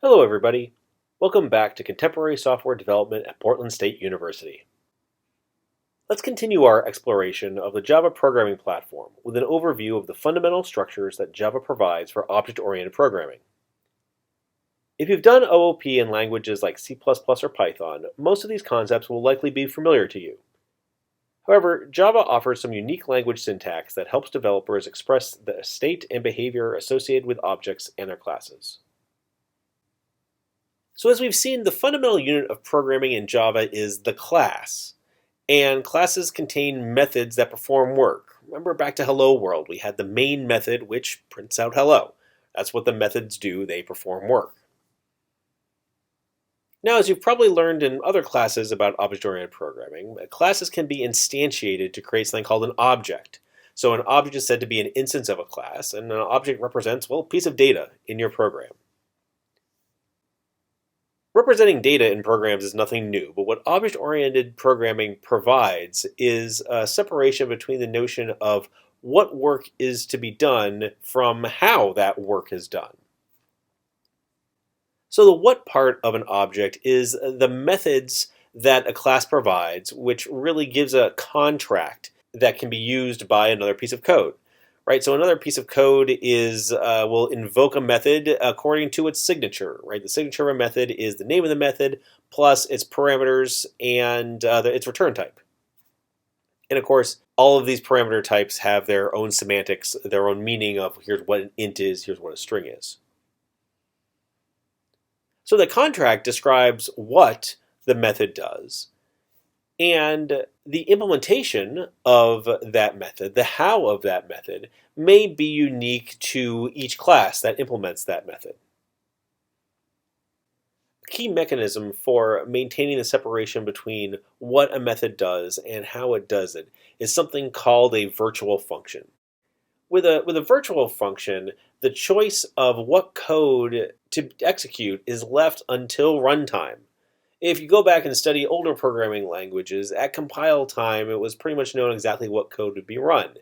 Hello, everybody. Welcome back to Contemporary Software Development at Portland State University. Let's continue our exploration of the Java programming platform with an overview of the fundamental structures that Java provides for object-oriented programming. If you've done OOP in languages like C++ or Python, most of these concepts will likely be familiar to you. However, Java offers some unique language syntax that helps developers express the state and behavior associated with objects and their classes. So as we've seen, the fundamental unit of programming in Java is the class. And classes contain methods that perform work. Remember back to Hello World, we had the main method which prints out hello. That's what the methods do, they perform work. Now, as you've probably learned in other classes about object-oriented programming, classes can be instantiated to create something called an object. So an object is said to be an instance of a class, and an object represents, well, a piece of data in your program. Representing data in programs is nothing new, but what object-oriented programming provides is a separation between the notion of what work is to be done from how that work is done. So the what part of an object is the methods that a class provides, which really gives a contract that can be used by another piece of code. Right, so another piece of code will invoke a method according to its signature. Right, the signature of a method is the name of the method plus its parameters and its return type. And of course, all of these parameter types have their own semantics, their own meaning of here's what an int is, here's what a string is. So the contract describes what the method does. And the implementation of that method, the how of that method, may be unique to each class that implements that method. A key mechanism for maintaining the separation between what a method does and how it does it is something called a virtual function. With a virtual function, the choice of what code to execute is left until runtime. If you go back and study older programming languages, at compile time, it was pretty much known exactly what code would be run.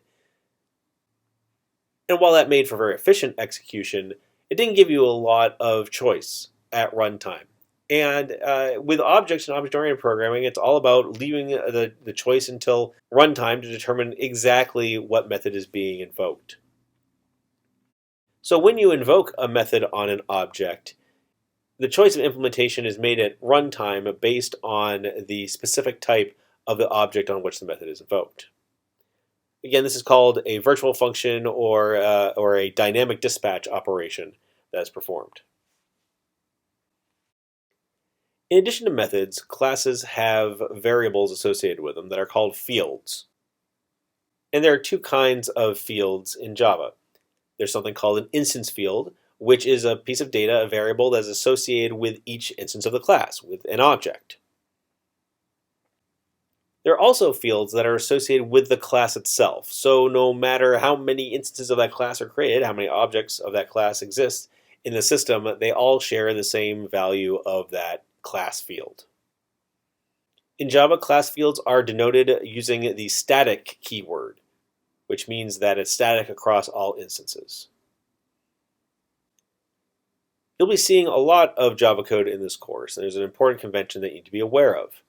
And while that made for very efficient execution, it didn't give you a lot of choice at runtime. And with objects and object-oriented programming, it's all about leaving the choice until runtime to determine exactly what method is being invoked. So when you invoke a method on an object, the choice of implementation is made at runtime based on the specific type of the object on which the method is invoked. Again, this is called a virtual function or a dynamic dispatch operation that is performed. In addition to methods, classes have variables associated with them that are called fields. And there are two kinds of fields in Java. There's something called an instance field, which is a piece of data, a variable that is associated with each instance of the class, with an object. There are also fields that are associated with the class itself. So no matter how many instances of that class are created, how many objects of that class exist in the system, they all share the same value of that class field. In Java, class fields are denoted using the static keyword, which means that it's static across all instances. You'll be seeing a lot of Java code in this course, and there's an important convention that you need to be aware of.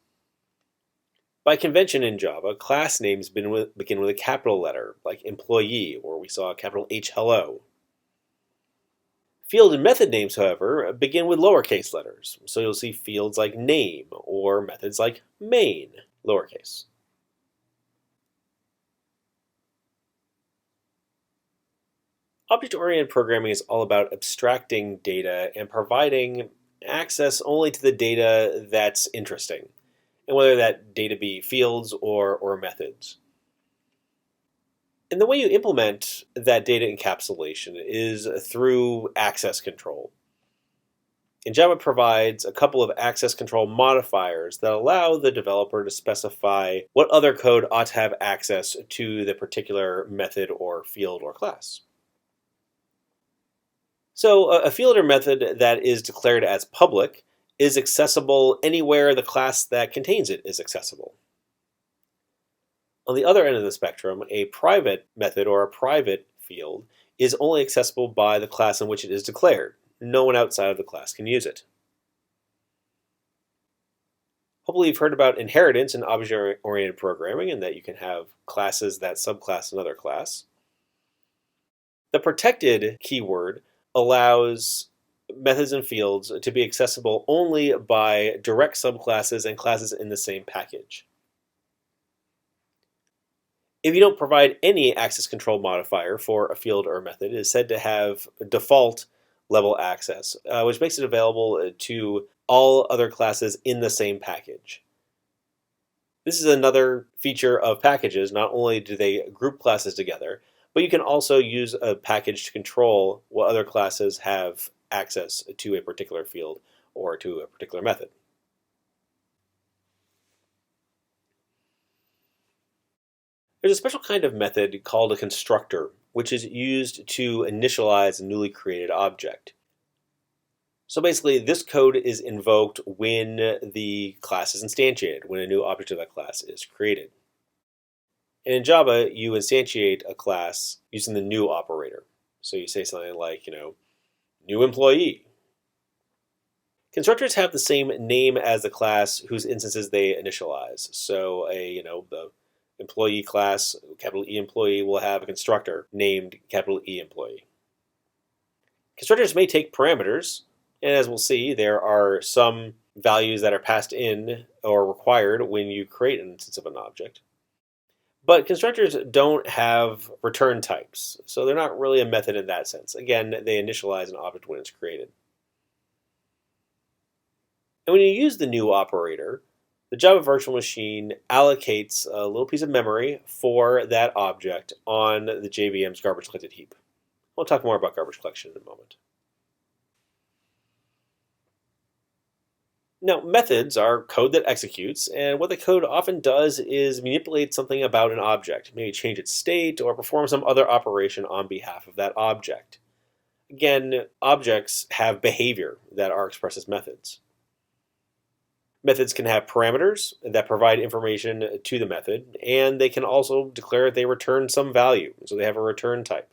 By convention in Java, class names begin with a capital letter, like employee, or we saw a capital H hello. Field and method names, however, begin with lowercase letters, so you'll see fields like name, or methods like main, lowercase. Object-oriented programming is all about abstracting data and providing access only to the data that's interesting, and whether that data be fields or methods. And the way you implement that data encapsulation is through access control. And Java provides a couple of access control modifiers that allow the developer to specify what other code ought to have access to the particular method or field or class. So a field or method that is declared as public is accessible anywhere the class that contains it is accessible. On the other end of the spectrum, a private method or a private field is only accessible by the class in which it is declared. no one outside of the class can use it. Hopefully you've heard about inheritance in object-oriented programming and that you can have classes that subclass another class. The protected keyword allows methods and fields to be accessible only by direct subclasses and classes in the same package. If you don't provide any access control modifier for a field or a method, it is said to have default level access, which makes it available to all other classes in the same package. This is another feature of packages. Not only do they group classes together, but you can also use a package to control what other classes have access to a particular field or to a particular method. There's a special kind of method called a constructor, which is used to initialize a newly created object. So basically, this code is invoked when the class is instantiated, when a new object of that class is created. And in Java, you instantiate a class using the new operator. So you say something like, new employee. Constructors have the same name as the class whose instances they initialize. So the employee class, capital E employee, will have a constructor named capital E employee. Constructors may take parameters, and as we'll see, there are some values that are passed in or required when you create an instance of an object. But constructors don't have return types, so they're not really a method in that sense. Again, they initialize an object when it's created. And when you use the new operator, the Java virtual machine allocates a little piece of memory for that object on the JVM's garbage collected heap. We'll talk more about garbage collection in a moment. Now, methods are code that executes, and what the code often does is manipulate something about an object, maybe change its state or perform some other operation on behalf of that object. Again, objects have behavior that are expressed as methods. Methods can have parameters that provide information to the method, and they can also declare they return some value, so they have a return type.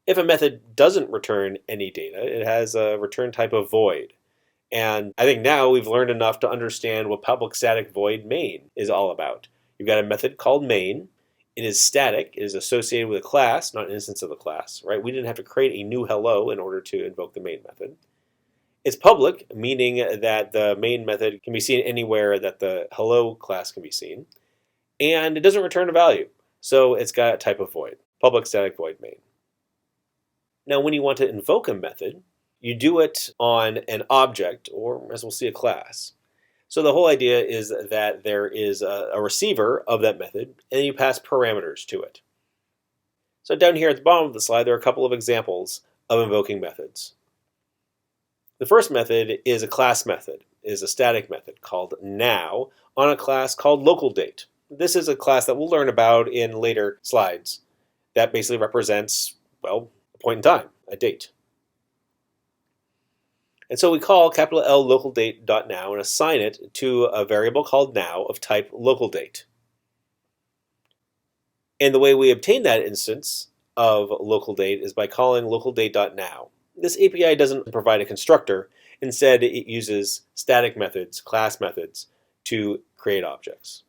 If a method doesn't return any data, it has a return type of void. And I think now we've learned enough to understand what public static void main is all about. You've got a method called main. It is static. It is associated with a class, not an instance of a class, right? We didn't have to create a new hello in order to invoke the main method. It's public, meaning that the main method can be seen anywhere that the hello class can be seen. And it doesn't return a value. So it's got a type of void, public static void main. Now, when you want to invoke a method, you do it on an object, or as we'll see, a class. So the whole idea is that there is a receiver of that method, and you pass parameters to it. So down here at the bottom of the slide, there are a couple of examples of invoking methods. The first method is a class method, is a static method called now on a class called localDate. This is a class that we'll learn about in later slides. That basically represents, a point in time, a date. And so we call capital L localDate.now and assign it to a variable called now of type localDate. And the way we obtain that instance of localDate is by calling localDate.now. This API doesn't provide a constructor. Instead, it uses static methods, class methods, to create objects.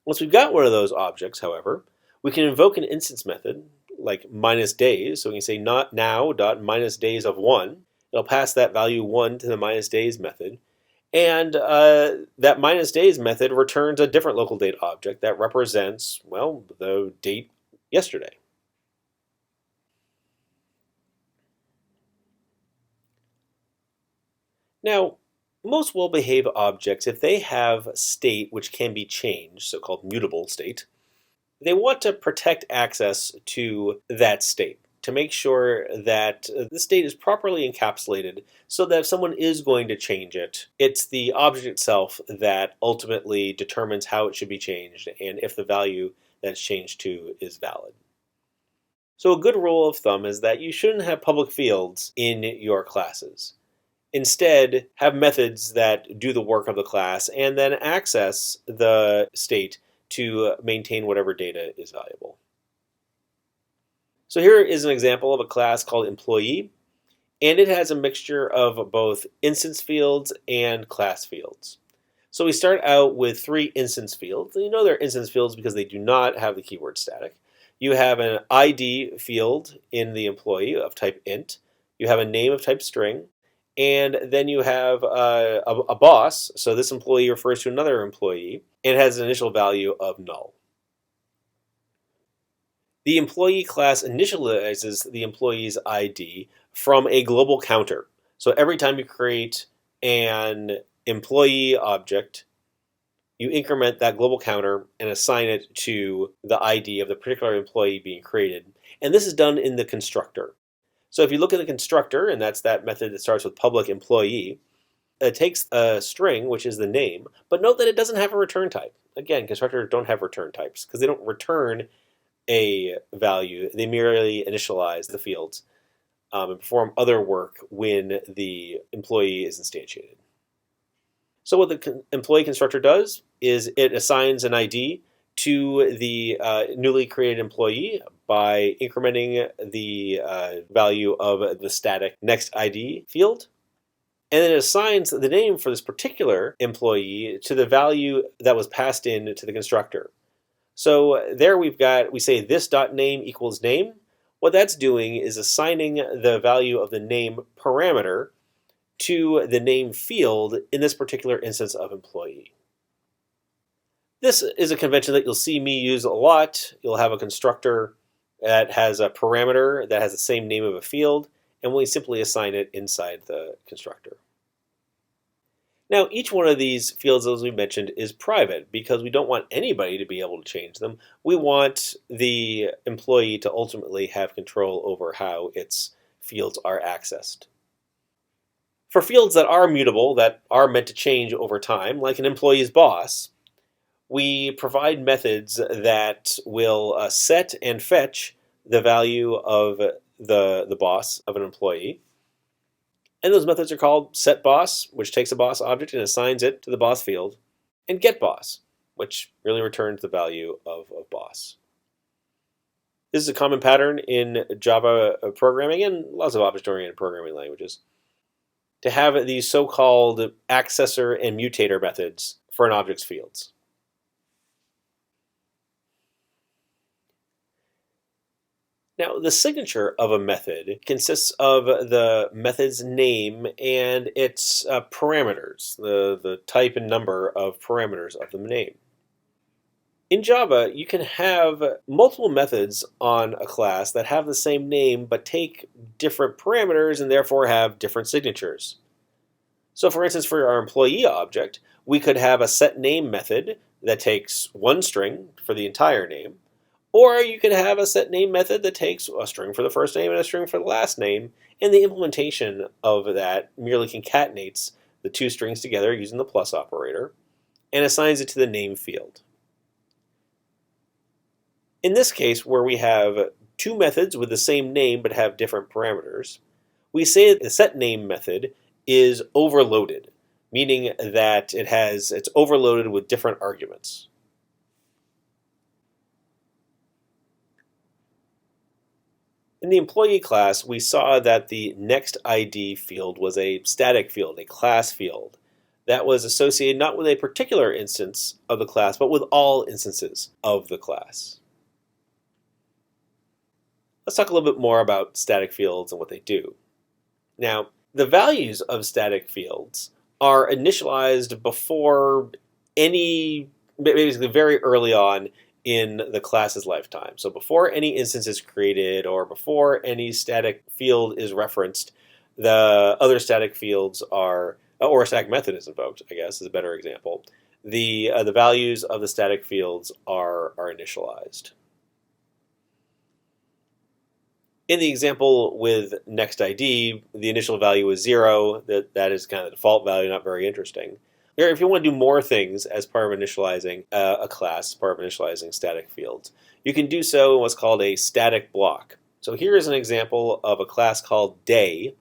Once we've got one of those objects, however, we can invoke an instance method like -days. So we can say not now.minusdays of 1. It'll pass that value 1 to the -days method. And that -days method returns a different local date object that represents, the date yesterday. Now, most well-behaved objects, if they have state which can be changed, so-called mutable state, they want to protect access to that state, to make sure that the state is properly encapsulated so that if someone is going to change it, it's the object itself that ultimately determines how it should be changed and if the value that's changed to is valid. So a good rule of thumb is that you shouldn't have public fields in your classes. Instead, have methods that do the work of the class and then access the state to maintain whatever data is valuable. So here is an example of a class called employee. And it has a mixture of both instance fields and class fields. So we start out with 3 instance fields. And you know they're instance fields because they do not have the keyword static. You have an ID field in the employee of type int. You have a name of type string. And then you have a boss. So this employee refers to another employee. And it has an initial value of null. The employee class initializes the employee's ID from a global counter. So every time you create an employee object, you increment that global counter and assign it to the ID of the particular employee being created. And this is done in the constructor. So if you look at the constructor, and that's that method that starts with public employee, it takes a string, which is the name, but note that it doesn't have a return type. Again, constructors don't have return types because they don't return a value. They merely initialize the fields and perform other work when the employee is instantiated. So what the employee constructor does is it assigns an ID to the newly created employee by incrementing the value of the static next ID field. And then it assigns the name for this particular employee to the value that was passed in to the constructor. So there we say this.name equals name. What that's doing is assigning the value of the name parameter to the name field in this particular instance of employee. This is a convention that you'll see me use a lot. You'll have a constructor that has a parameter that has the same name of a field, and we simply assign it inside the constructor. Now, each one of these fields, as we mentioned, is private because we don't want anybody to be able to change them. We want the employee to ultimately have control over how its fields are accessed. For fields that are mutable, that are meant to change over time, like an employee's boss, we provide methods that will set and fetch the value of the boss of an employee. And those methods are called setBoss, which takes a boss object and assigns it to the boss field, and getBoss, which really returns the value of boss. This is a common pattern in Java programming and lots of object-oriented programming languages to have these so-called accessor and mutator methods for an object's fields. Now, the signature of a method consists of the method's name and its parameters, the type and number of parameters of the name. In Java, you can have multiple methods on a class that have the same name but take different parameters and therefore have different signatures. So for instance, for our employee object, we could have a setName method that takes one string for the entire name. Or you could have a setName method that takes a string for the first name and a string for the last name, and the implementation of that merely concatenates the two strings together using the plus operator and assigns it to the name field. In this case, where we have two methods with the same name but have different parameters, we say that the setName method is overloaded, meaning that it's overloaded with different arguments. In the employee class, we saw that the next ID field was a static field, a class field, that was associated not with a particular instance of the class, but with all instances of the class. Let's talk a little bit more about static fields and what they do. Now, the values of static fields are initialized before basically very early on in the class's lifetime. So before any instance is created or before any static field is referenced, the other static fields or a static method is invoked, I guess, is a better example. The values of the static fields are initialized. In the example with next ID, the initial value is 0. That is kind of the default value, not very interesting. If you want to do more things as part of initializing a class, part of initializing static fields, you can do so in what's called a static block. So here is an example of a class called day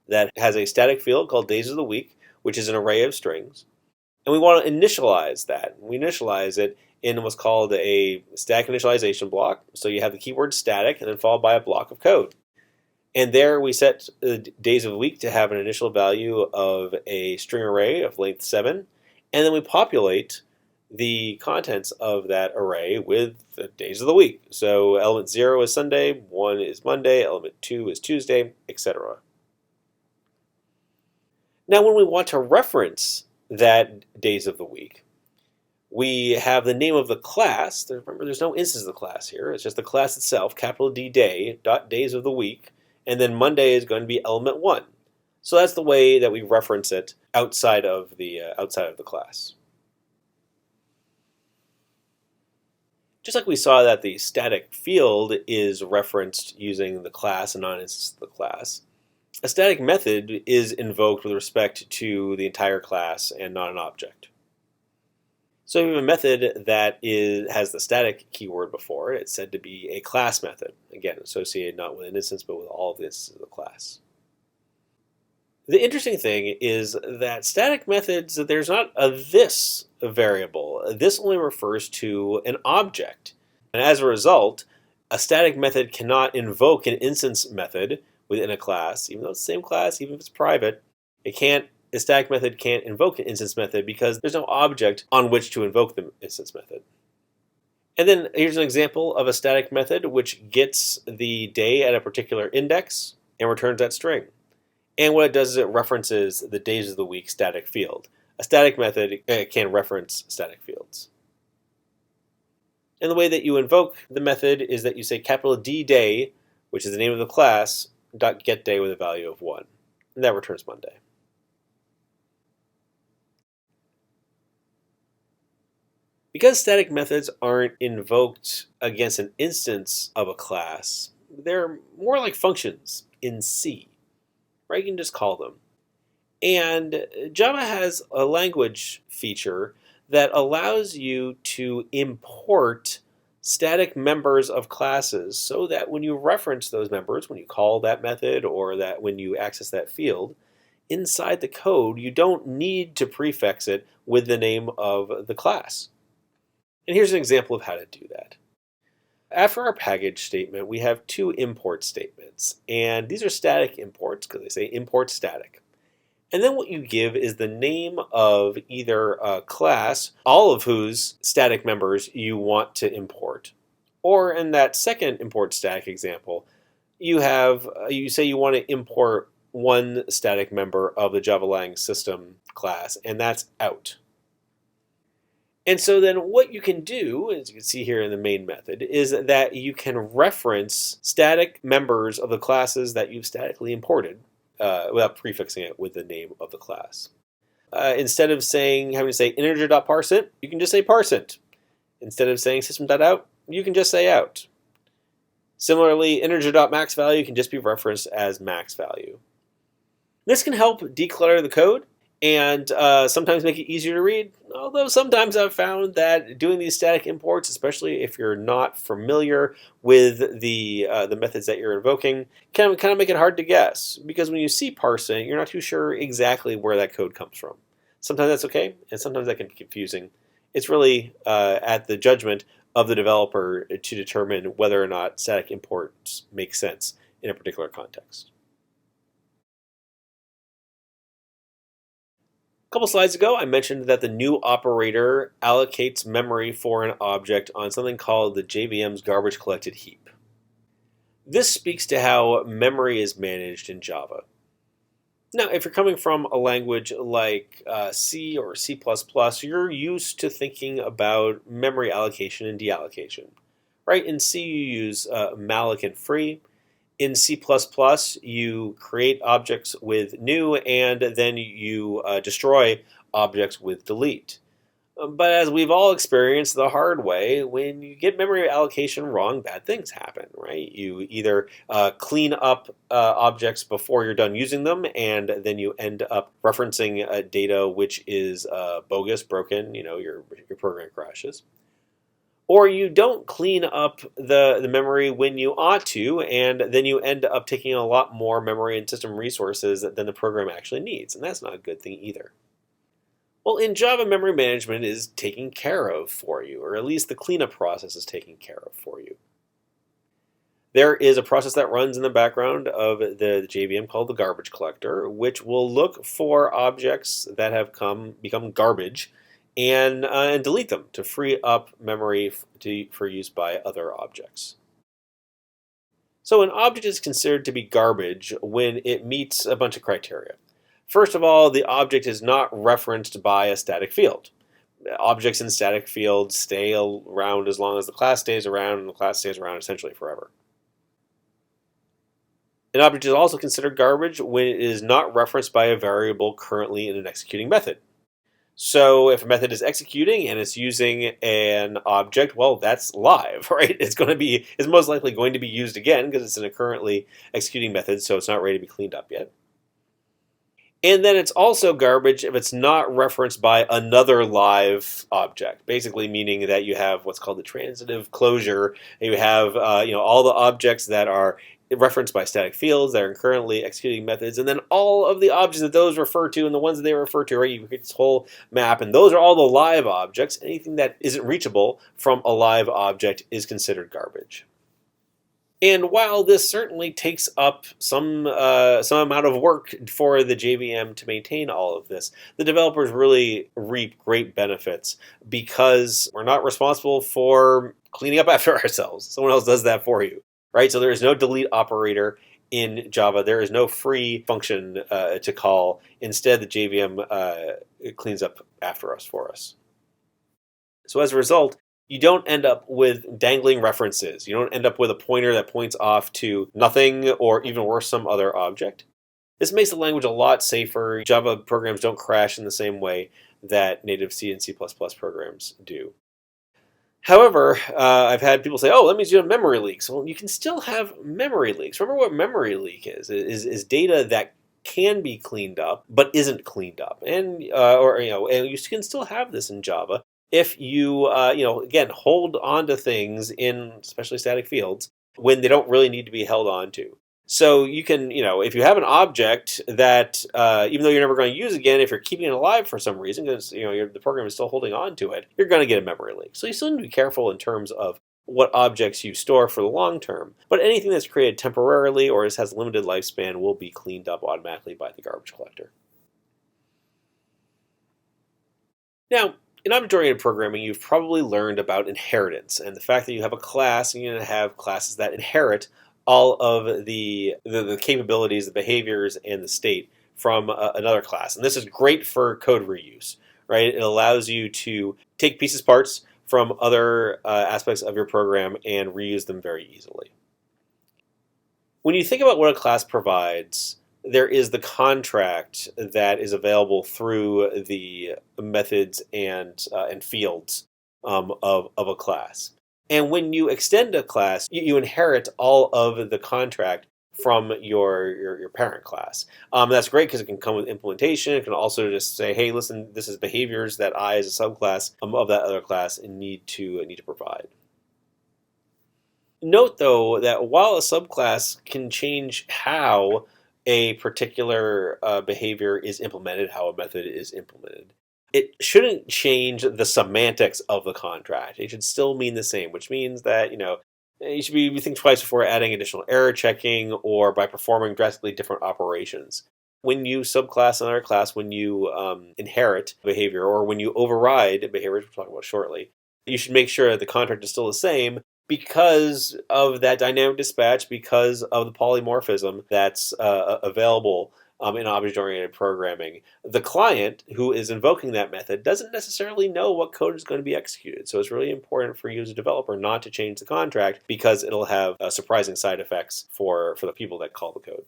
that has a static field called days of the week, which is an array of strings. And we want to initialize that. We initialize it in what's called a static initialization block. So you have the keyword static and then followed by a block of code. And there we set days of the week to have an initial value of a string array of length 7. And then we populate the contents of that array with the days of the week. So element 0 is Sunday, 1 is Monday, element 2 is Tuesday, etc. Now when we want to reference that days of the week, we have the name of the class. Remember, there's no instance of the class here. It's just the class itself, capital D day, dot days of the week, and then Monday is going to be element 1. So that's the way that we reference it outside of the class. Just like we saw that the static field is referenced using the class and non-instance of the class, a static method is invoked with respect to the entire class and not an object. So we have a method that has the static keyword before it. It's said to be a class method, again, associated not with an instance but with all of the instances of the class. The interesting thing is that static methods, there's not a this variable. This only refers to an object. And as a result, a static method cannot invoke an instance method within a class, even though it's the same class, even if it's private. A static method can't invoke an instance method because there's no object on which to invoke the instance method. And then here's an example of a static method which gets the day at a particular index and returns that string. And what it does is it references the days of the week static field. A static method can reference static fields. And the way that you invoke the method is that you say capital D day, which is the name of the class, dot get day with a value of 1. And that returns Monday. Because static methods aren't invoked against an instance of a class, they're more like functions in C. Right? You can just call them. And Java has a language feature that allows you to import static members of classes so that when you reference those members, when you call that method or that when you access that field, inside the code, you don't need to prefix it with the name of the class. And here's an example of how to do that. After our package statement, we have two import statements, and these are static imports because they say import static. And then what you give is the name of either a class, all of whose static members you want to import. Or in that second import static example, you say you want to import one static member of the Java Lang system class, and that's out. And so then what you can do, as you can see here in the main method, is that you can reference static members of the classes that you've statically imported without prefixing it with the name of the class. Instead of having to say integer.parseInt, you can just say parseInt. Instead of saying system.out, you can just say out. Similarly, integer.maxValue can just be referenced as maxValue. This can help declutter the code and sometimes make it easier to read, although sometimes I've found that doing these static imports, especially if you're not familiar with the methods that you're invoking, can kind of make it hard to guess, because when you see parsing, you're not too sure exactly where that code comes from. Sometimes that's okay, and sometimes that can be confusing. It's really at the judgment of the developer to determine whether or not static imports make sense in a particular context. A couple slides ago, I mentioned that the new operator allocates memory for an object on something called the JVM's garbage collected heap. This speaks to how memory is managed in Java. Now, if you're coming from a language like C or C++, you're used to thinking about memory allocation and deallocation. Right? In C, you use malloc and free. In C++, you create objects with new, and then you destroy objects with delete. But as we've all experienced the hard way, when you get memory allocation wrong, bad things happen, right? You either clean up objects before you're done using them, and then you end up referencing data which is bogus, broken, your program crashes. Or you don't clean up the memory when you ought to, and then you end up taking a lot more memory and system resources than the program actually needs, and that's not a good thing either. Well, in Java, memory management is taken care of for you, or at least the cleanup process is taken care of for you. There is a process that runs in the background of the JVM called the garbage collector, which will look for objects that have become garbage and delete them to free up memory for use by other objects. So an object is considered to be garbage when it meets a bunch of criteria. First of all, the object is not referenced by a static field. Objects in static fields stay around as long as the class stays around, and the class stays around essentially forever. An object is also considered garbage when it is not referenced by a variable currently in an executing method. So if a method is executing and it's using an object, well, that's live, right? It's most likely going to be used again because it's in a currently executing method, so it's not ready to be cleaned up yet. And then it's also garbage if it's not referenced by another live object, basically meaning that you have what's called the transitive closure. And you have all the objects that are referenced by static fields that are currently executing methods, and then all of the objects that those refer to and the ones that they refer to, right? You create this whole map, and those are all the live objects. Anything that isn't reachable from a live object is considered garbage. And while this certainly takes up some amount of work for the JVM to maintain all of this, the developers really reap great benefits because we're not responsible for cleaning up after ourselves. Someone else does that for you, right? So there is no delete operator in Java. There is no free function to call. Instead, the JVM cleans up after us for us. So as a result, you don't end up with dangling references. You don't end up with a pointer that points off to nothing or even worse, some other object. This makes the language a lot safer. Java programs don't crash in the same way that native C and C++ programs do. However, I've had people say, oh, that means you have memory leaks. Well, you can still have memory leaks. Remember what memory leak is data that can be cleaned up but isn't cleaned up. And you can still have this in Java if you, again, hold on to things in especially static fields when they don't really need to be held on to. So you can, if you have an object that, even though you're never going to use again, if you're keeping it alive for some reason, because the program is still holding on to it, you're going to get a memory leak. So you still need to be careful in terms of what objects you store for the long term. But anything that's created temporarily or has limited lifespan will be cleaned up automatically by the garbage collector. Now, in object-oriented programming, you've probably learned about inheritance and the fact that you have a class and you're going to have classes that inherit all of the capabilities, the behaviors, and the state from another class. And this is great for code reuse, right? It allows you to take pieces, parts from other aspects of your program and reuse them very easily. When you think about what a class provides, there is the contract that is available through the methods and fields of a class. And when you extend a class, you inherit all of the contract from your parent class. That's great because it can come with implementation. It can also just say, hey, listen, this is behaviors that I, as a subclass of that other class, need to provide. Note, though, that while a subclass can change how a particular behavior is implemented, how a method is implemented, it shouldn't change the semantics of the contract. It should still mean the same, which means that, you should be think twice before adding additional error checking or by performing drastically different operations. When you subclass another class, when you inherit behavior, or when you override behavior, which we'll talk about shortly, you should make sure that the contract is still the same because of that dynamic dispatch, because of the polymorphism that's available in object-oriented programming. The client who is invoking that method doesn't necessarily know what code is going to be executed. So it's really important for you as a developer not to change the contract because it'll have surprising side effects for the people that call the code.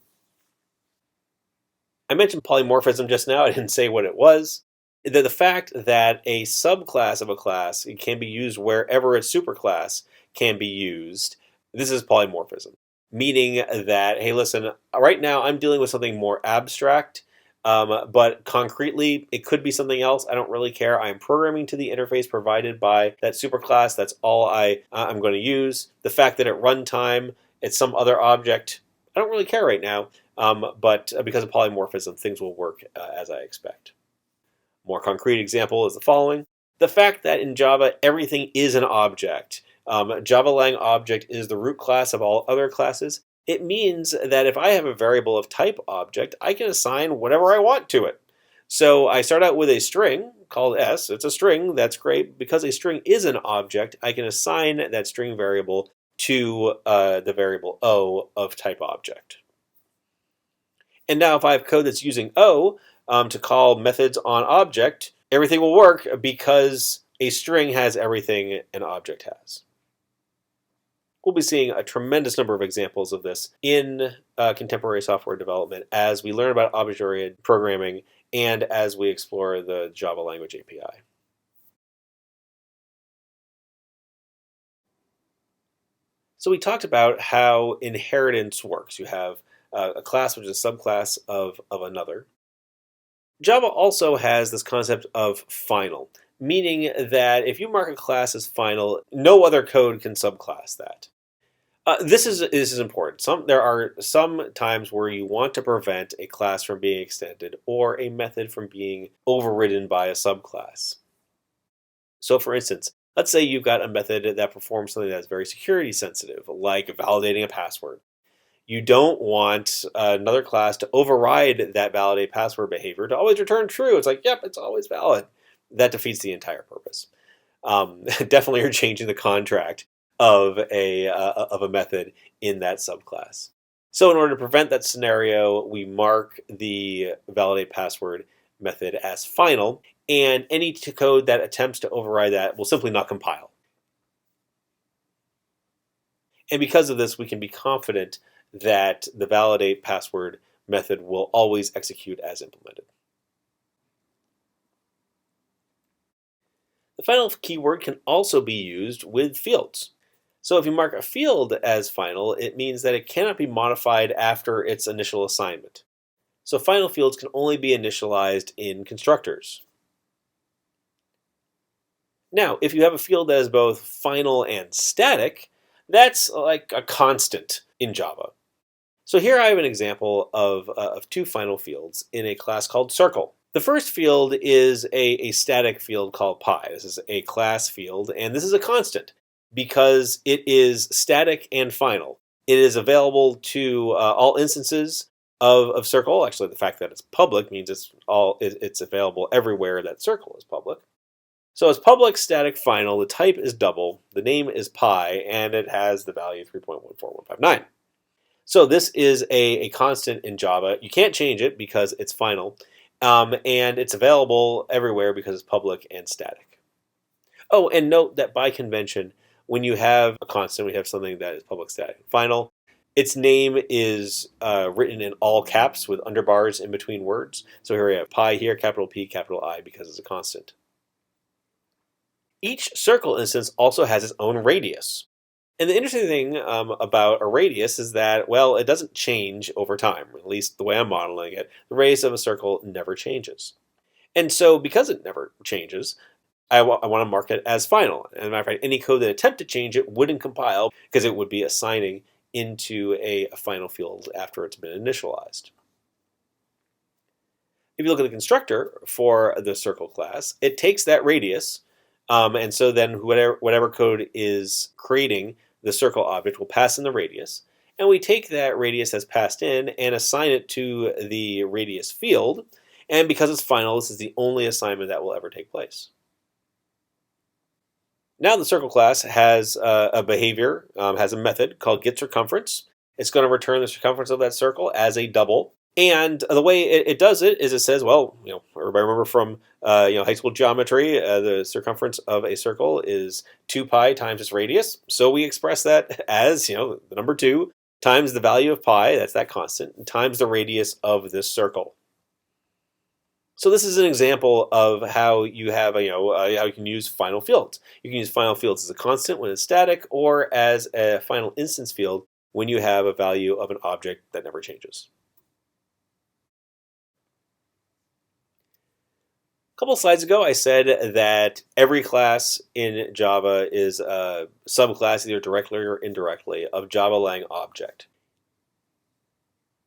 I mentioned polymorphism just now. I didn't say what it was. The fact that a subclass of a class can be used wherever its superclass can be used, this is polymorphism. Meaning that, hey, listen, right now I'm dealing with something more abstract, but concretely it could be something else. I don't really care. I'm programming to the interface provided by that superclass. That's all I'm going to use. The fact that at runtime it's some other object, I don't really care right now, but because of polymorphism, things will work as I expect. More concrete example is the following. The fact that in Java everything is an object Java Lang object is the root class of all other classes. It means that if I have a variable of type object, I can assign whatever I want to it. So I start out with a string called s. It's a string. That's great. Because a string is an object, I can assign that string variable to the variable o of type object. And now if I have code that's using o to call methods on object, everything will work because a string has everything an object has. We'll be seeing a tremendous number of examples of this in contemporary software development as we learn about object-oriented programming and as we explore the Java language API. So we talked about how inheritance works. You have a class which is a subclass of another. Java also has this concept of final, meaning that if you mark a class as final, no other code can subclass that. This is important. There are some times where you want to prevent a class from being extended or a method from being overridden by a subclass. So for instance, let's say you've got a method that performs something that's very security sensitive, like validating a password. You don't want another class to override that validate password behavior to always return true. It's like, yep, it's always valid. That defeats the entire purpose. Definitely you're changing the contract of a method in that subclass. So in order to prevent that scenario, we mark the validate password method as final, and any code that attempts to override that will simply not compile. And because of this, we can be confident that the validate password method will always execute as implemented. The final keyword can also be used with fields. So if you mark a field as final, it means that it cannot be modified after its initial assignment. So final fields can only be initialized in constructors. Now, if you have a field that is both final and static, that's like a constant in Java. So here I have an example of two final fields in a class called circle. The first field is a static field called pi. This is a class field, and this is a constant because it is static and final. It is available to all instances of circle. Actually, the fact that it's public means it's available everywhere that circle is public. So it's public, static, final. The type is double. The name is pi, and it has the value 3.14159. So this is a constant in Java. You can't change it because it's final, and it's available everywhere because it's public and static. Oh, and note that by convention, when you have a constant, we have something that is public, static, final. Its name is written in all caps with underbars in between words. So here we have pi here, capital P, capital I, because it's a constant. Each circle instance also has its own radius. And the interesting thing about a radius is that, well, it doesn't change over time. At least the way I'm modeling it, the radius of a circle never changes. And so because it never changes, I want to mark it as final. As a matter of fact, any code that attempted to change it wouldn't compile because it would be assigning into a final field after it's been initialized. If you look at the constructor for the circle class, it takes that radius, and so then whatever code is creating the circle object will pass in the radius, and we take that radius as passed in and assign it to the radius field, and because it's final, this is the only assignment that will ever take place. Now the circle class has a behavior, has a method called getCircumference. It's going to return the circumference of that circle as a double. And the way it does it is it says, well, everybody remember from high school geometry, the circumference of a circle is 2 pi times its radius. So we express that as the number 2 times the value of pi, that's that constant, times the radius of this circle. So this is an example of how you have how you can use final fields. You can use final fields as a constant when it's static, or as a final instance field when you have a value of an object that never changes. A couple slides ago, I said that every class in Java is a subclass, either directly or indirectly, of Java Lang object.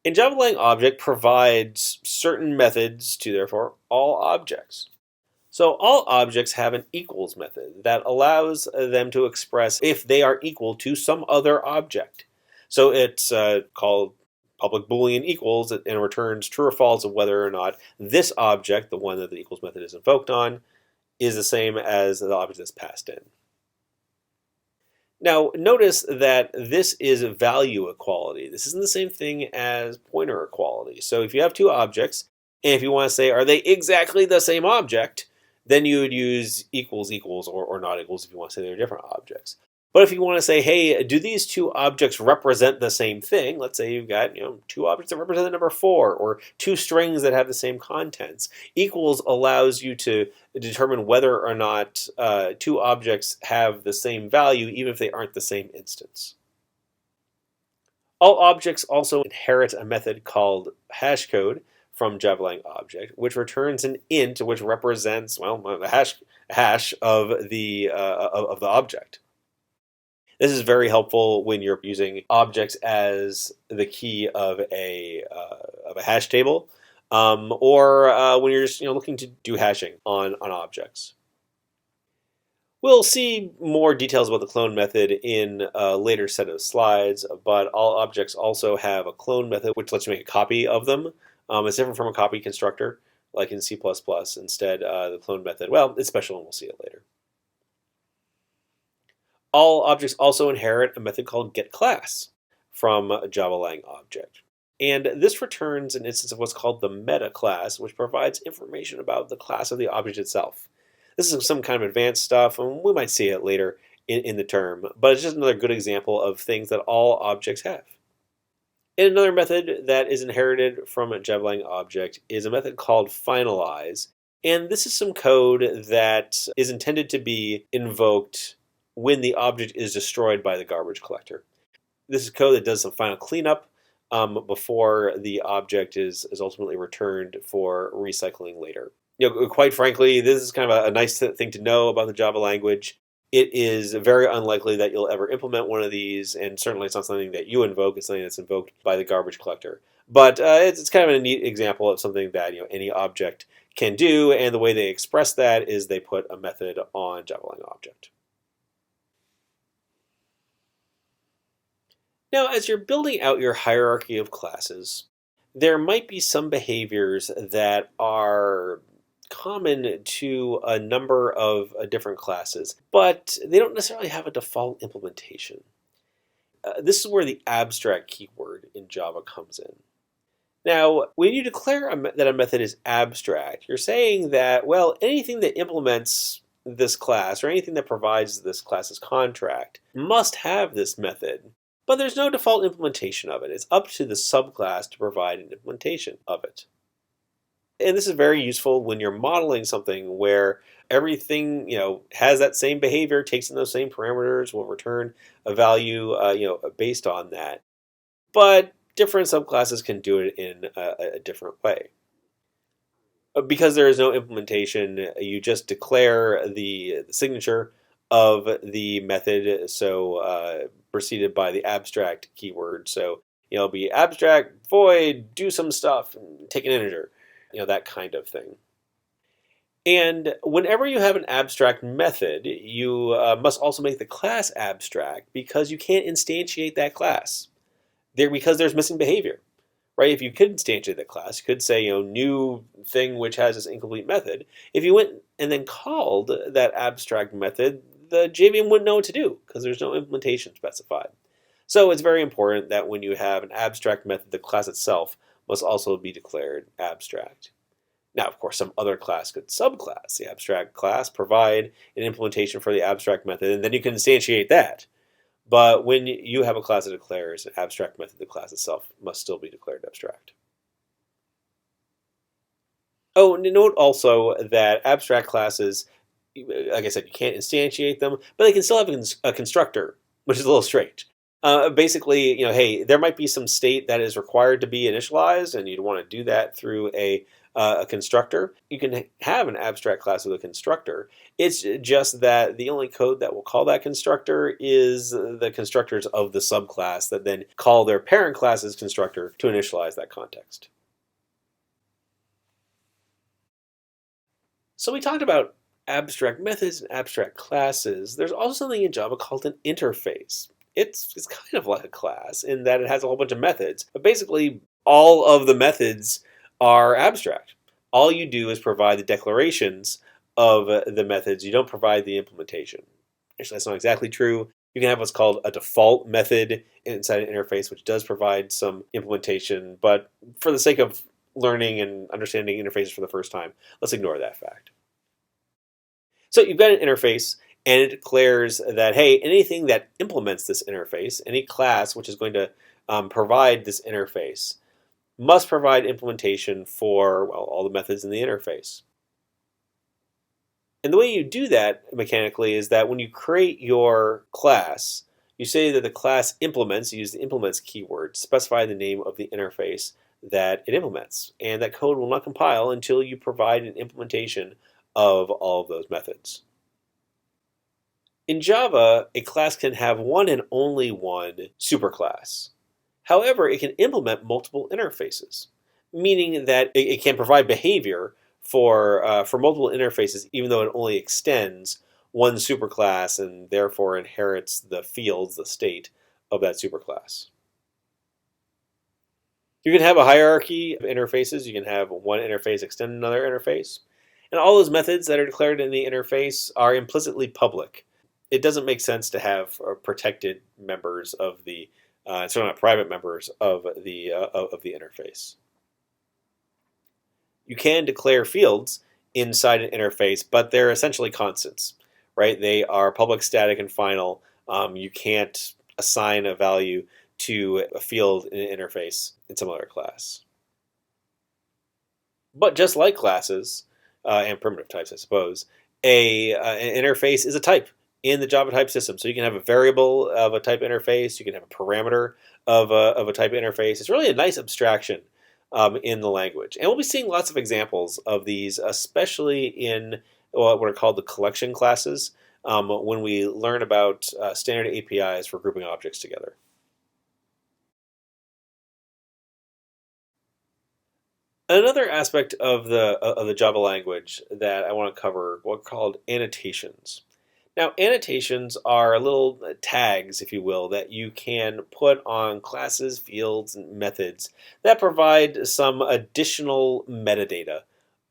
And Java Lang object provides certain methods to, therefore, all objects. So all objects have an equals method that allows them to express if they are equal to some other object. So it's called public Boolean equals and returns true or false of whether or not this object, the one that the equals method is invoked on, is the same as the object that's passed in. Now, notice that this is value equality. This isn't the same thing as pointer equality. So if you have two objects, and if you want to say, are they exactly the same object, then you would use equals equals or not equals if you want to say they're different objects. But if you want to say, hey, do these two objects represent the same thing? Let's say you've got two objects that represent the number 4 or two strings that have the same contents. Equals allows you to determine whether or not two objects have the same value, even if they aren't the same instance. All objects also inherit a method called hashcode from JavaLang object, which returns an int which represents, well, the hash of the object. This is very helpful when you're using objects as the key of a hash table, or when you're just looking to do hashing on objects. We'll see more details about the clone method in a later set of slides, but all objects also have a clone method which lets you make a copy of them. It's different from a copy constructor like in C++. Instead, the clone method, well, it's special and we'll see it later. All objects also inherit a method called getClass from a JavaLang object. And this returns an instance of what's called the meta class, which provides information about the class of the object itself. This is some kind of advanced stuff, and we might see it later in the term, but it's just another good example of things that all objects have. And another method that is inherited from a JavaLang object is a method called finalize. And this is some code that is intended to be invoked when the object is destroyed by the garbage collector. This is code that does some final cleanup before the object is ultimately returned for recycling later. Quite frankly, this is kind of a nice thing to know about the Java language. It is very unlikely that you'll ever implement one of these, and certainly it's not something that you invoke. It's something that's invoked by the garbage collector. But it's kind of a neat example of something that any object can do, and the way they express that is they put a method on JavaLang object. Now, as you're building out your hierarchy of classes, there might be some behaviors that are common to a number of different classes, but they don't necessarily have a default implementation. This is where the abstract keyword in Java comes in. Now, when you declare that a method is abstract, you're saying that, well, anything that implements this class or anything that provides this class's contract must have this method. But there's no default implementation of it. It's up to the subclass to provide an implementation of it. And this is very useful when you're modeling something where everything has that same behavior, takes in those same parameters, will return a value based on that. But different subclasses can do it in a different way. Because there is no implementation, you just declare the signature of the method, so preceded by the abstract keyword. So it'll be abstract void, do some stuff, and take an integer, that kind of thing. And whenever you have an abstract method, you must also make the class abstract because you can't instantiate that class because there's missing behavior. Right? If you could instantiate that class, you could say, new thing which has this incomplete method. If you went and then called that abstract method, the JVM wouldn't know what to do because there's no implementation specified. So it's very important that when you have an abstract method, the class itself must also be declared abstract. Now, of course, some other class could subclass the abstract class, provide an implementation for the abstract method, and then you can instantiate that. But when you have a class that declares an abstract method, the class itself must still be declared abstract. Oh, and note also that abstract classes, like I said, you can't instantiate them, but they can still have a constructor, which is a little strange. Basically, hey, there might be some state that is required to be initialized, and you'd want to do that through a constructor. You can have an abstract class with a constructor. It's just that the only code that will call that constructor is the constructors of the subclass that then call their parent class's constructor to initialize that context. So we talked about abstract methods and abstract classes. There's also something in Java called an interface. It's kind of like a class in that it has a whole bunch of methods, but basically all of the methods are abstract. All you do is provide the declarations of the methods. You don't provide the implementation. Actually, that's not exactly true. You can have what's called a default method inside an interface, which does provide some implementation, but for the sake of learning and understanding interfaces for the first time, let's ignore that fact. So you've got an interface, and it declares that, hey, anything that implements this interface, any class which is going to provide this interface, must provide implementation for, well, all the methods in the interface. And the way you do that mechanically is that when you create your class, you say that the class implements, you use the implements keyword, specify the name of the interface that it implements. And that code will not compile until you provide an implementation of all of those methods. In Java, a class can have one and only one superclass. However, it can implement multiple interfaces, meaning that it can provide behavior for multiple interfaces, even though it only extends one superclass and therefore inherits the fields, the state of that superclass. You can have a hierarchy of interfaces. You can have one interface extend another interface. And all those methods that are declared in the interface are implicitly public. It doesn't make sense to have protected members of the, certainly not private members of the interface. You can declare fields inside an interface, but they're essentially constants, right? They are public, static, and final. You can't assign a value to a field in an interface in some other class. But just like classes and primitive types, I suppose, an interface is a type in the Java type system. So you can have a variable of a type interface. You can have a parameter of a type interface. It's really a nice abstraction in the language. And we'll be seeing lots of examples of these, especially in what are called the collection classes, when we learn about standard APIs for grouping objects together. Another aspect of the Java language that I want to cover, what are called annotations. Now, annotations are little tags, if you will, that you can put on classes, fields, and methods that provide some additional metadata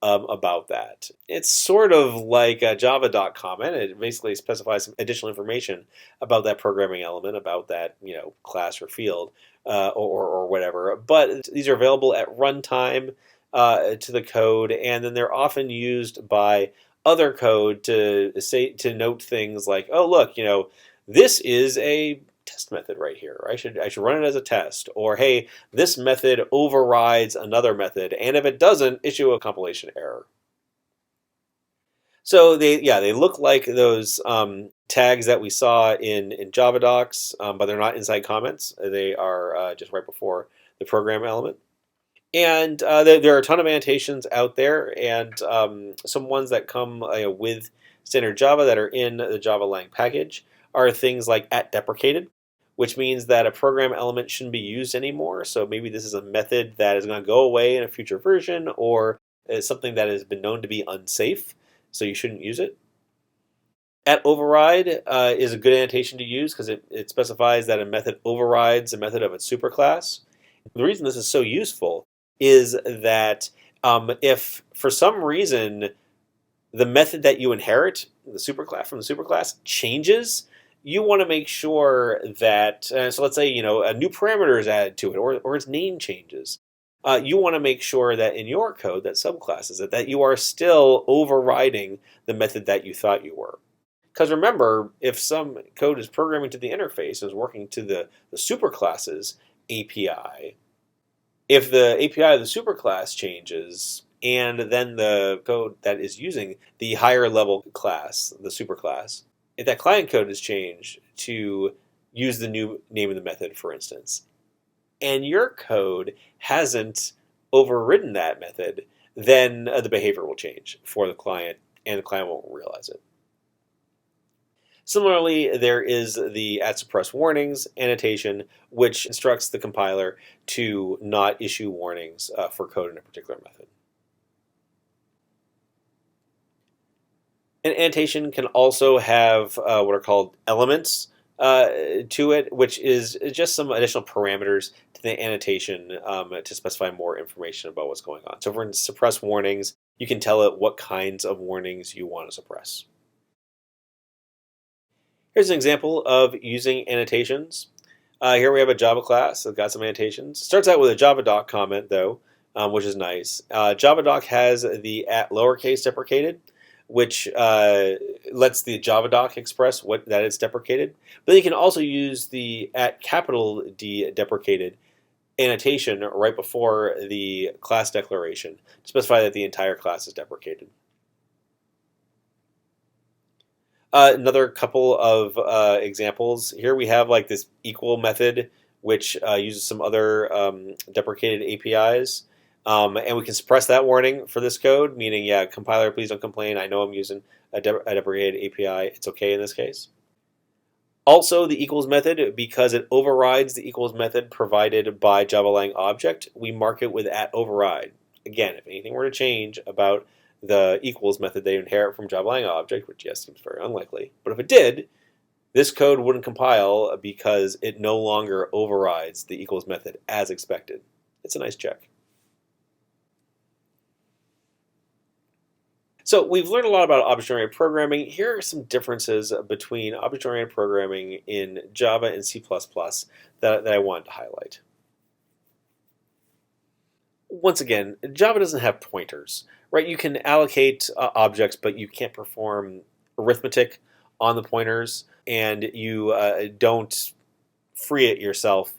about that. It's sort of like a Java comment. It basically specifies some additional information about that programming element, about that class or field or whatever. But these are available at runtime to the code, and then they're often used by other code to note things like, oh look, this is a test method right here. I should run it as a test, or hey, this method overrides another method, and if it doesn't, issue a compilation error. So they look like those tags that we saw in Java docs, but they're not inside comments. They are just right before the program element. And there are a ton of annotations out there, and some ones that come with standard Java that are in the Java Lang package are things like @deprecated, which means that a program element shouldn't be used anymore. So maybe this is a method that is going to go away in a future version, or is something that has been known to be unsafe, so you shouldn't use it. @override is a good annotation to use because it specifies that a method overrides a method of its superclass. The reason this is so useful is that if for some reason the method that you inherit, the superclass from the superclass, changes, you want to make sure that, so let's say a new parameter is added to it, or its name changes. You want to make sure that in your code, that subclasses that you are still overriding the method that you thought you were. Because remember, if some code is programming to the interface and is working to the superclasses API, if the API of the superclass changes, and then the code that is using the higher level class, the superclass, if that client code is changed to use the new name of the method, for instance, and your code hasn't overridden that method, then the behavior will change for the client, and the client won't realize it. Similarly, there is the @suppress warnings annotation, which instructs the compiler to not issue warnings for code in a particular method. An annotation can also have what are called elements to it, which is just some additional parameters to the annotation to specify more information about what's going on. So for instance, suppress warnings, you can tell it what kinds of warnings you want to suppress. Here's an example of using annotations. Here we have a Java class that's got some annotations. It starts out with a javadoc comment, though, which is nice. Javadoc has the at lowercase deprecated, which lets the javadoc express that it's deprecated. But then you can also use the at capital D deprecated annotation right before the class declaration to specify that the entire class is deprecated. Another couple of examples. Here we have like this equal method, which uses some other deprecated APIs. And we can suppress that warning for this code, meaning, yeah, compiler, please don't complain. I know I'm using a deprecated API. It's okay in this case. Also, the equals method, because it overrides the equals method provided by Java-lang object, we mark it with at override. Again, if anything were to change about the equals method they inherit from Java-lang object, which yes, seems very unlikely, but if it did, this code wouldn't compile because it no longer overrides the equals method as expected. It's a nice check. So we've learned a lot about object-oriented programming. Here are some differences between object-oriented programming in Java and C++ that I wanted to highlight. Once again, Java doesn't have pointers, right? You can allocate objects, but you can't perform arithmetic on the pointers, and you don't free it yourself.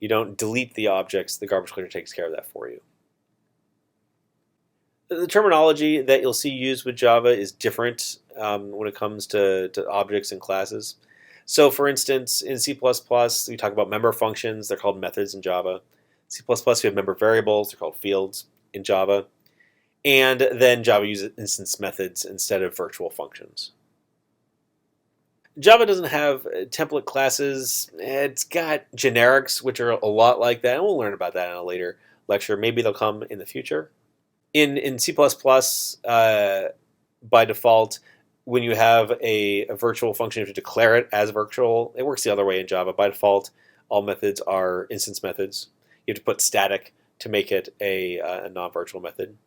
You don't delete the objects. The garbage collector takes care of that for you. The terminology that you'll see used with Java is different when it comes to objects and classes. So for instance, in C++, we talk about member functions. They're called methods in Java. C++, we have member variables. They're called fields in Java. And then Java uses instance methods instead of virtual functions. Java doesn't have template classes. It's got generics, which are a lot like that. And we'll learn about that in a later lecture. Maybe they'll come in the future. In C++, by default, when you have a virtual function, you have to declare it as virtual. It works the other way in Java. By default, all methods are instance methods. You have to put static to make it a non-virtual method.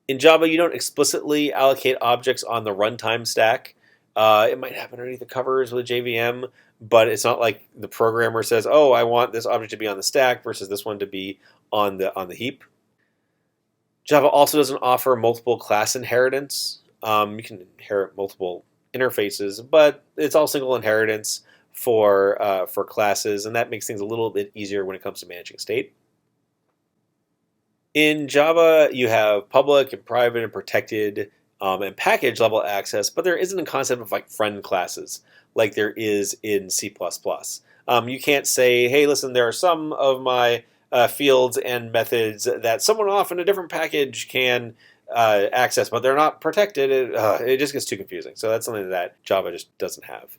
In Java, you don't explicitly allocate objects on the runtime stack. It might happen underneath the covers with a JVM, but it's not like the programmer says, "Oh, I want this object to be on the stack versus this one to be on the heap." Java also doesn't offer multiple class inheritance. You can inherit multiple interfaces, but it's all single inheritance for classes, and that makes things a little bit easier when it comes to managing state. In Java, you have public and private and protected and package level access, but there isn't a concept of like friend classes like there is in C++. You can't say, hey, listen, there are some of my fields and methods that someone off in a different package can access, but they're not protected. It just gets too confusing. So that's something that Java just doesn't have.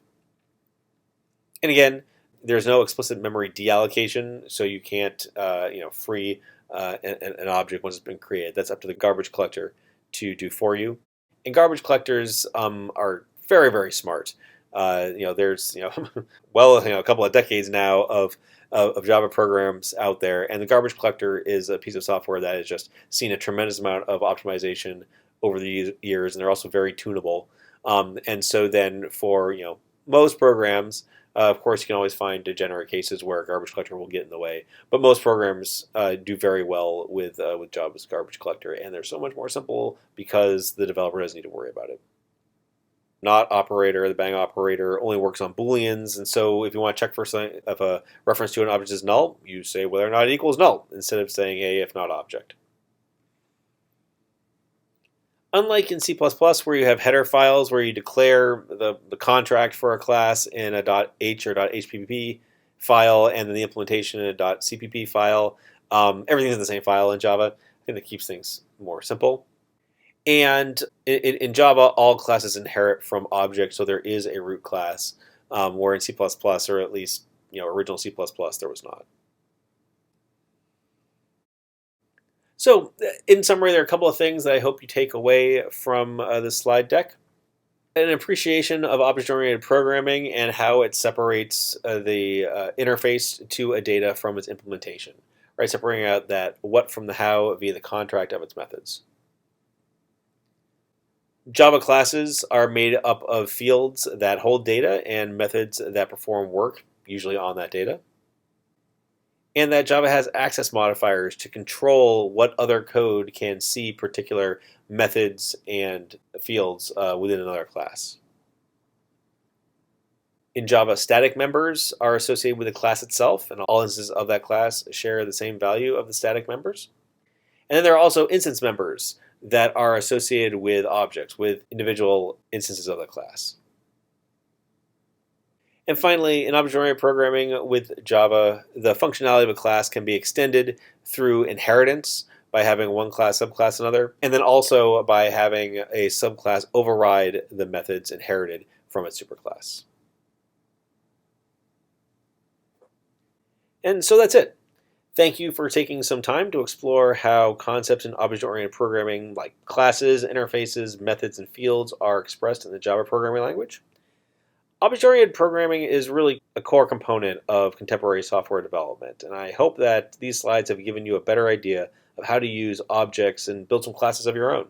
And again, there's no explicit memory deallocation, so you can't free an object once it's been created. That's up to the garbage collector to do for you. And garbage collectors are very, very smart. There's a couple of decades now of Java programs out there, and the garbage collector is a piece of software that has just seen a tremendous amount of optimization over the years, and they're also very tunable. And so then for most programs, of course, you can always find degenerate cases where a garbage collector will get in the way, but most programs do very well with Java's garbage collector, and they're so much more simple because the developer doesn't need to worry about it. Not operator, the bang operator only works on booleans, and so if you want to check for something, if a reference to an object is null, you say whether or not it equals null instead of saying a if not object. Unlike in C++, where you have header files where you declare the contract for a class in a .h or .hpp file and then the implementation in a .cpp file, everything's in the same file in Java. I think that keeps things more simple. And in Java, all classes inherit from objects, so there is a root class, where in C++, or at least original C++, there was not. So, in summary, there are a couple of things that I hope you take away from this slide deck. An appreciation of object-oriented programming and how it separates the interface to a data from its implementation, right? Separating out that what from the how via the contract of its methods. Java classes are made up of fields that hold data and methods that perform work, usually on that data. And that Java has access modifiers to control what other code can see particular methods and fields within another class. In Java, static members are associated with the class itself, and all instances of that class share the same value of the static members. And then there are also instance members that are associated with objects, with individual instances of the class. And finally, in object-oriented programming with Java, the functionality of a class can be extended through inheritance by having one class subclass another, and then also by having a subclass override the methods inherited from its superclass. And so that's it. Thank you for taking some time to explore how concepts in object-oriented programming like classes, interfaces, methods, and fields are expressed in the Java programming language. Object-oriented programming is really a core component of contemporary software development, and I hope that these slides have given you a better idea of how to use objects and build some classes of your own.